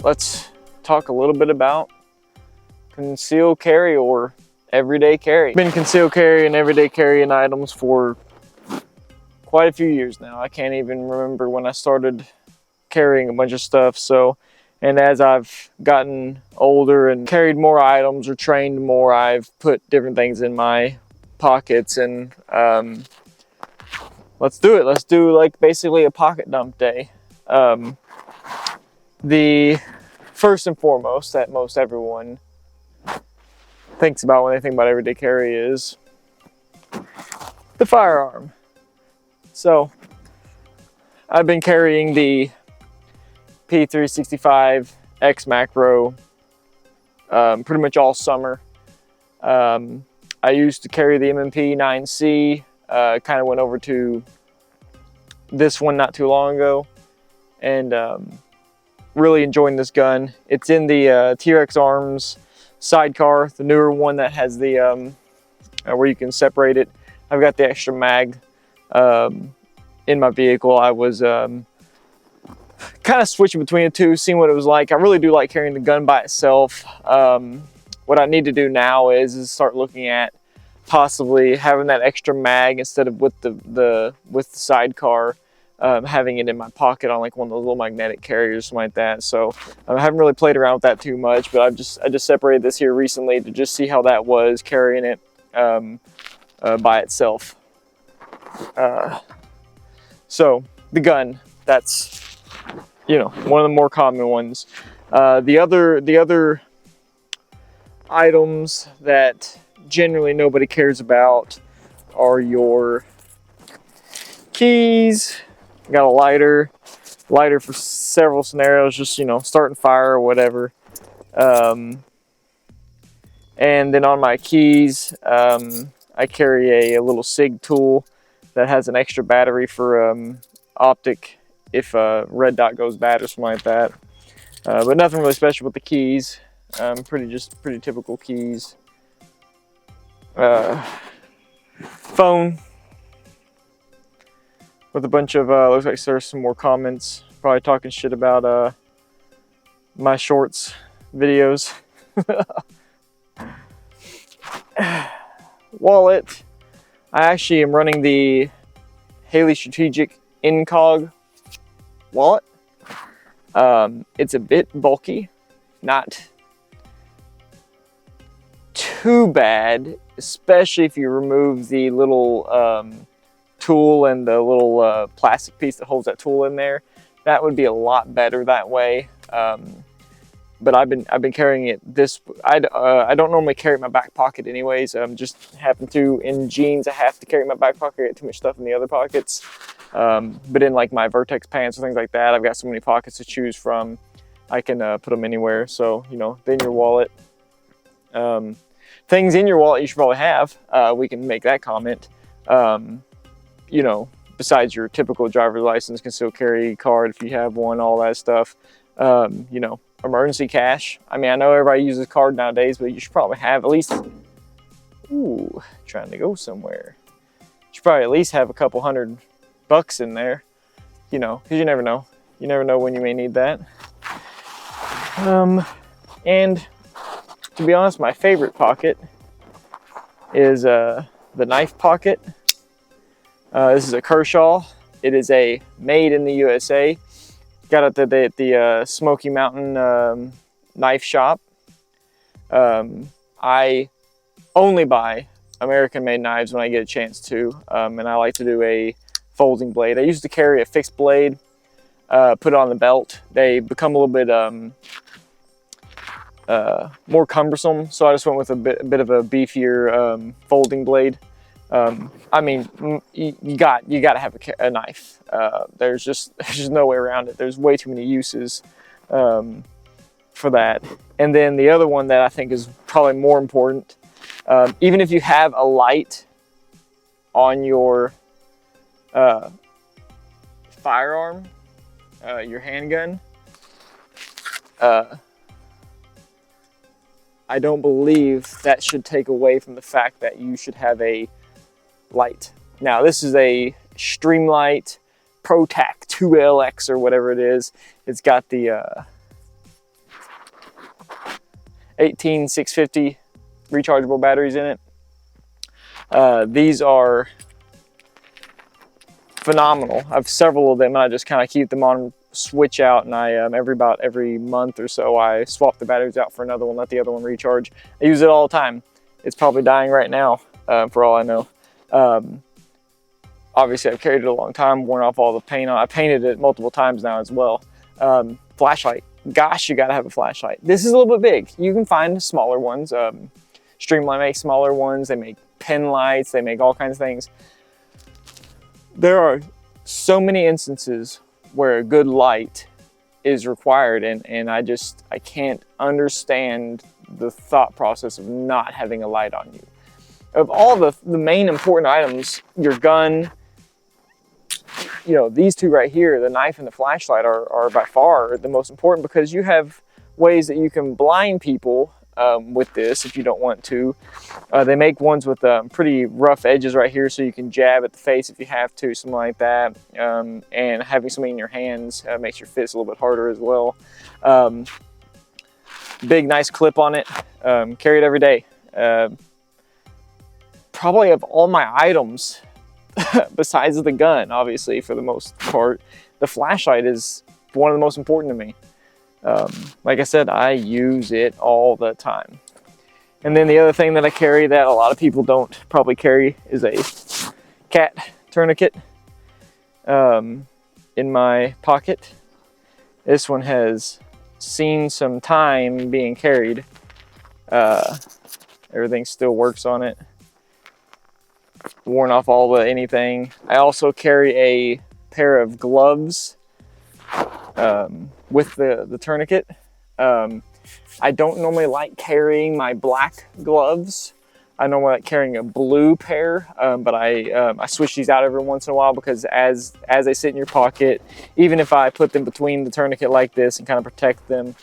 let's talk a little bit about concealed carry or everyday carry. I've been concealed carry and everyday carrying items for quite a few years now. I can't even remember when I started carrying a bunch of stuff. And as I've gotten older and carried more items or trained more, I've put different things in my pockets. And let's do it. Let's do like basically a pocket dump day. The first and foremost that most everyone thinks about when they think about everyday carry is the firearm. So I've been carrying the P365 X Macro pretty much all summer. I used to carry the M&P 9C, kind of went over to this one not too long ago, and really enjoying this gun. It's in the T-Rex Arms sidecar, the newer one that has the where you can separate it. I've got the extra mag in my vehicle. I was kind of switching between the two, seeing what it was like. I really do like carrying the gun by itself. What I need to do now is start looking at possibly having that extra mag instead of with the sidecar, having it in my pocket on like one of those little magnetic carriers, something like that. So I haven't really played around with that too much, but I just separated this here recently to just see how that was carrying it by itself. So the gun, that's, you know, one of the more common ones. The other items that generally nobody cares about are your keys. Got a lighter for several scenarios, just, you know, starting fire or whatever. And then on my keys, I carry a little SIG tool that has an extra battery for optic if a red dot goes bad or something like that. But nothing really special with the keys. Pretty typical keys. Phone with a bunch of looks like there's some more comments probably talking shit about my shorts videos. Wallet. I actually am running the Haley Strategic Incog wallet. It's a bit bulky, not too bad, especially if you remove the little tool and the little plastic piece that holds that tool in there. That would be a lot better that way. But I've been carrying it this. I don't normally carry it in my back pocket anyways. Just happen to in jeans I have to carry it in my back pocket. I get too much stuff in the other pockets. But in like my Vertex pants or things like that, I've got so many pockets to choose from. I can put them anywhere. So, you know, then your wallet. Things in your wallet you should probably have. We can make that comment. You know, besides your typical driver's license, concealed carry card if you have one, all that stuff. You know, emergency cash. I mean, I know everybody uses card nowadays, but you should probably have at least, ooh, trying to go somewhere. You should probably at least have a couple $100 in there, you know, because you never know. You never know when you may need that. And to be honest, my favorite pocket is the knife pocket. This is a Kershaw. It is a made in the USA. Got it at the Smoky Mountain knife shop. I only buy American-made knives when I get a chance to, and I like to do a folding blade. I used to carry a fixed blade, put it on the belt. They become a little bit more cumbersome, so I just went with a bit of a beefier folding blade. I mean, you got to have a knife. There's just no way around it. There's way too many uses for that. And then the other one that I think is probably more important, even if you have a light on your firearm, your handgun, I don't believe that should take away from the fact that you should have a light. Now, this is a Streamlight ProTac 2LX or whatever it is. It's got the 18 650 rechargeable batteries in it. These are phenomenal. I have several of them, and I just kind of keep them on switch out, and I every month or so I swap the batteries out for another one, let the other one recharge. I use it all the time. It's probably dying right now, for all I know. Obviously I've carried it a long time, worn off all the paint on. I painted it multiple times now as well. Flashlight, gosh, you gotta have a flashlight. This is a little bit big. You can find smaller ones. Streamline makes smaller ones. They make pen lights, they make all kinds of things. There are so many instances where a good light is required, and I can't understand the thought process of not having a light on you. Of all the main important items, your gun, you know, these two right here, the knife and the flashlight, are by far the most important, because you have ways that you can blind people with this if you don't want to. They make ones with pretty rough edges right here, so you can jab at the face if you have to, something like that. And having something in your hands makes your fist a little bit harder as well. Big nice clip on it. Carry it every day. Probably of all my items, besides the gun, obviously, for the most part, the flashlight is one of the most important to me. Like I said, I use it all the time. And then the other thing that I carry that a lot of people don't probably carry is a cat tourniquet in my pocket. This one has seen some time being carried. Everything still works on it. Worn off all the anything. I also carry a pair of gloves with the tourniquet. I don't normally like carrying my black gloves. I normally like carrying a blue pair, but I switch these out every once in a while, because as they sit in your pocket, even if I put them between the tourniquet like this and kind of protect them,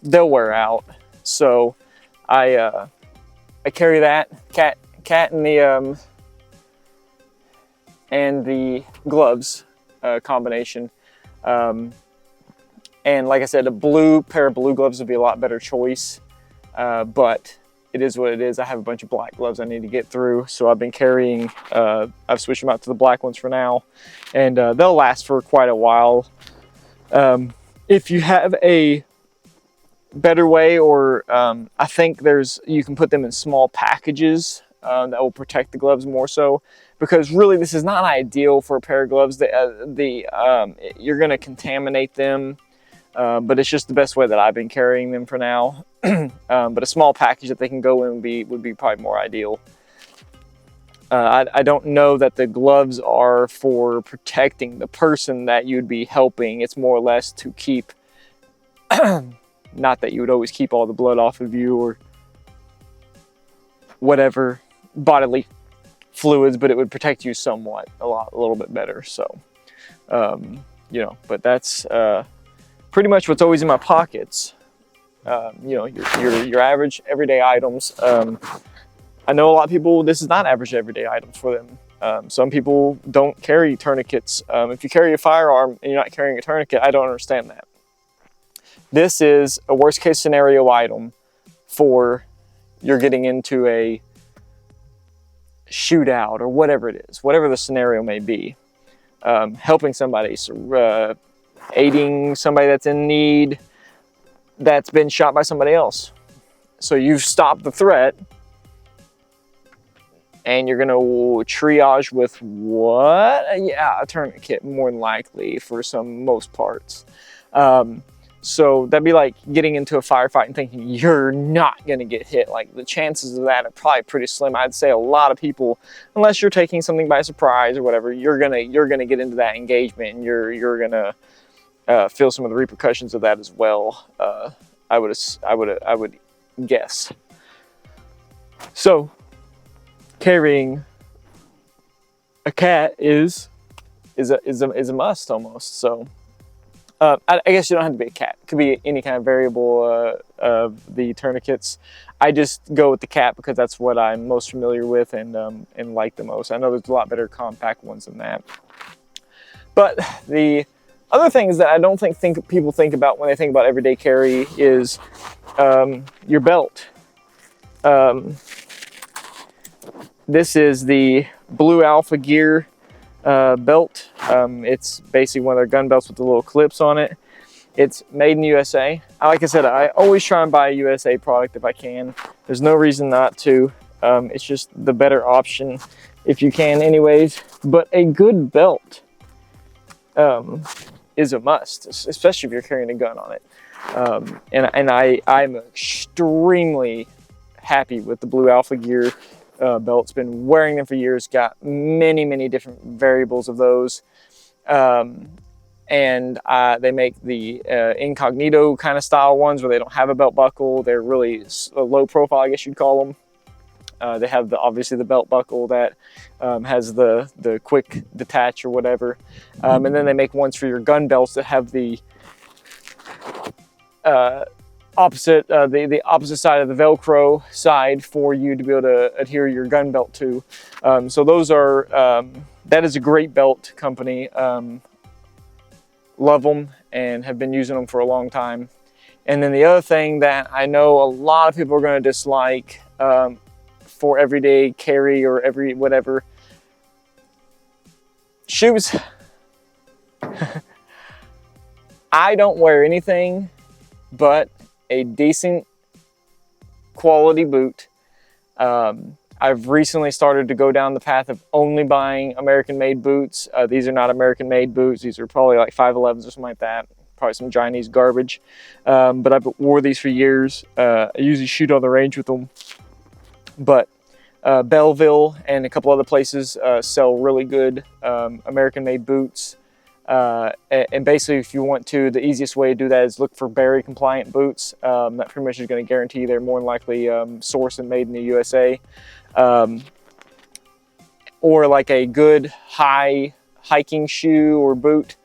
they'll wear out. So I carry that cat and the gloves combination. And like I said, a pair of blue gloves would be a lot better choice, but it is what it is. I have a bunch of black gloves I need to get through, so I've been carrying, I've switched them out to the black ones for now, and they'll last for quite a while. If you have a better way, or I think you can put them in small packages that will protect the gloves more so, because really this is not ideal for a pair of gloves. You're going to contaminate them. But it's just the best way that I've been carrying them for now. But a small package that they can go in would be probably more ideal. I don't know that the gloves are for protecting the person that you'd be helping. It's more or less to keep, not that you would always keep all the blood off of you or whatever bodily fluids, but it would protect you somewhat, a little bit better. So, you know, but that's pretty much what's always in my pockets. You know, your average everyday items. I know a lot of people, this is not average everyday items for them. Some people don't carry tourniquets. If you carry a firearm and you're not carrying a tourniquet, I don't understand that. This is a worst case scenario item for you're getting into a shootout or whatever it is, whatever the scenario may be. Helping somebody, aiding somebody that's in need, that's been shot by somebody else. So you've stopped the threat, and you're gonna triage with what? Yeah, a tourniquet, more than likely, for most parts. So that'd be like getting into a firefight and thinking you're not gonna get hit. Like, the chances of that are probably pretty slim. I'd say a lot of people, unless you're taking something by surprise or whatever, you're gonna get into that engagement, and you're gonna feel some of the repercussions of that as well. I would guess. So carrying a cat is a must almost. So I guess you don't have to be a cat. It could be any kind of variable of the tourniquets. I just go with the cat because that's what I'm most familiar with and like the most. I know there's a lot better compact ones than that. But the Other things that I don't think people think about when they think about everyday carry is your belt. This is the Blue Alpha Gear belt. It's basically one of their gun belts with the little clips on it. It's made in the USA. Like I said, I always try and buy a USA product if I can. There's no reason not to. It's just the better option if you can anyways. But a good belt is a must, especially if you're carrying a gun on it. And I'm extremely happy with the Blue Alpha Gear belts. Been wearing them for years, got many different variables of those. And they make the incognito kind of style ones where they don't have a belt buckle. They're really low profile, I guess you'd call them. They have obviously the belt buckle that has the quick detach or whatever. And then they make ones for your gun belts that have the opposite side of the Velcro side for you to be able to adhere your gun belt to. So those are, that is a great belt company. Love them and have been using them for a long time. And then the other thing that I know a lot of people are going to dislike for everyday carry or every whatever, shoes. I don't wear anything but a decent quality boot. I've recently started to go down the path of only buying American-made boots. These are not American-made boots. These are probably like 511s or something like that. Probably some Chinese garbage. But I've wore these for years. I usually shoot on the range with them. But Belleville and a couple other places sell really good American-made boots. And basically, if you want to, the easiest way to do that is look for Berry compliant boots. That pretty much is going to guarantee they're more than likely sourced and made in the USA. Or like a good high hiking shoe or boot.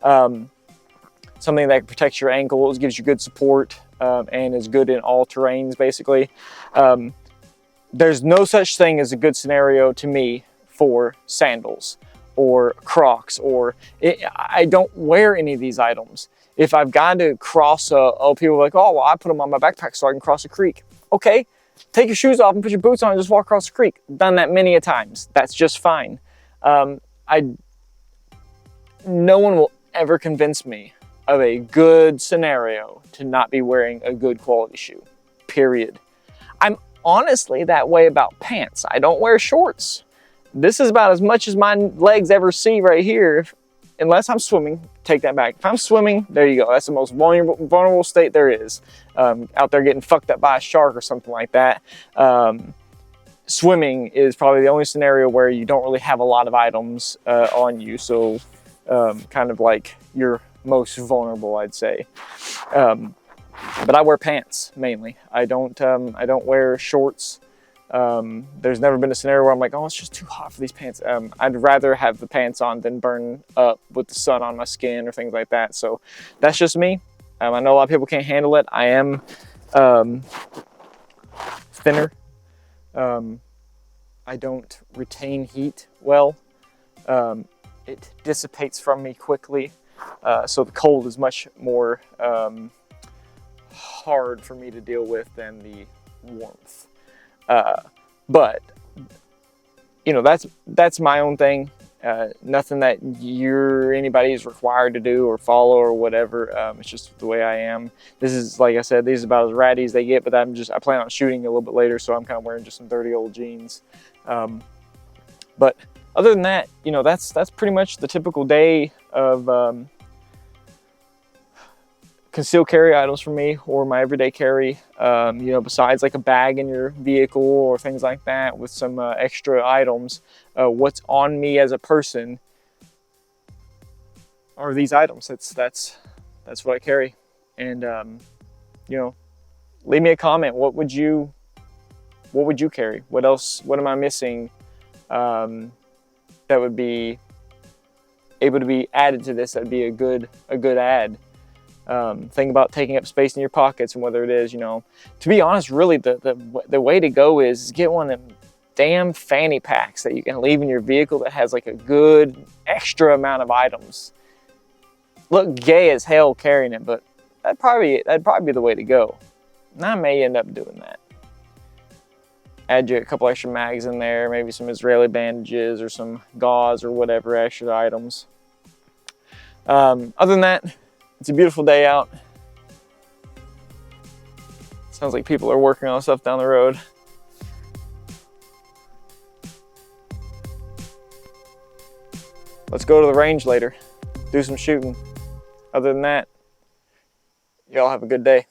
Something that protects your ankles, gives you good support, and is good in all terrains, basically. There's no such thing as a good scenario to me for sandals or Crocs, or I don't wear any of these items. If I've got to cross people are like, oh, well, I put them on my backpack so I can cross a creek. Okay, take your shoes off and put your boots on and just walk across the creek. Done that many a times. That's just fine. No one will ever convince me of a good scenario to not be wearing a good quality shoe, period. I'm honestly that way about pants. I don't wear shorts. This is about as much as my legs ever see right here, unless I'm swimming. Take that back. If I'm swimming, there you go. That's the most vulnerable state there is. Out there getting fucked up by a shark or something like that. Swimming is probably the only scenario where you don't really have a lot of items on you. So kind of like you're most vulnerable, I'd say. But I wear pants mainly. I don't wear shorts. There's never been a scenario where I'm like, oh, it's just too hot for these pants. I'd rather have the pants on than burn up with the sun on my skin or things like that. So that's just me. I know a lot of people can't handle it. I am thinner. I don't retain heat well. It dissipates from me quickly. So the cold is much more hard for me to deal with than the warmth. But you know, that's my own thing. Nothing that anybody is required to do or follow or whatever. It's just the way I am. This is, like I said, these is about as ratty as they get, but I plan on shooting a little bit later, so I'm kind of wearing just some dirty old jeans. But other than that, you know, that's pretty much the typical day of concealed carry items for me, or my everyday carry. You know, besides like a bag in your vehicle or things like that with some extra items, what's on me as a person are these items. That's what I carry. And you know, leave me a comment. What would you carry? What else? What am I missing that would be able to be added to this? That'd be a good add. Think about taking up space in your pockets, and whether it is, you know, to be honest, really the way to go is get one of them damn fanny packs that you can leave in your vehicle that has like a good extra amount of items. look gay as hell carrying it, but that'd probably be the way to go. And I may end up doing that. Add you a couple extra mags in there, maybe some Israeli bandages or some gauze or whatever extra items. Other than that, it's a beautiful day out. Sounds like people are working on stuff down the road. Let's go to the range later, do some shooting. Other than that, y'all have a good day.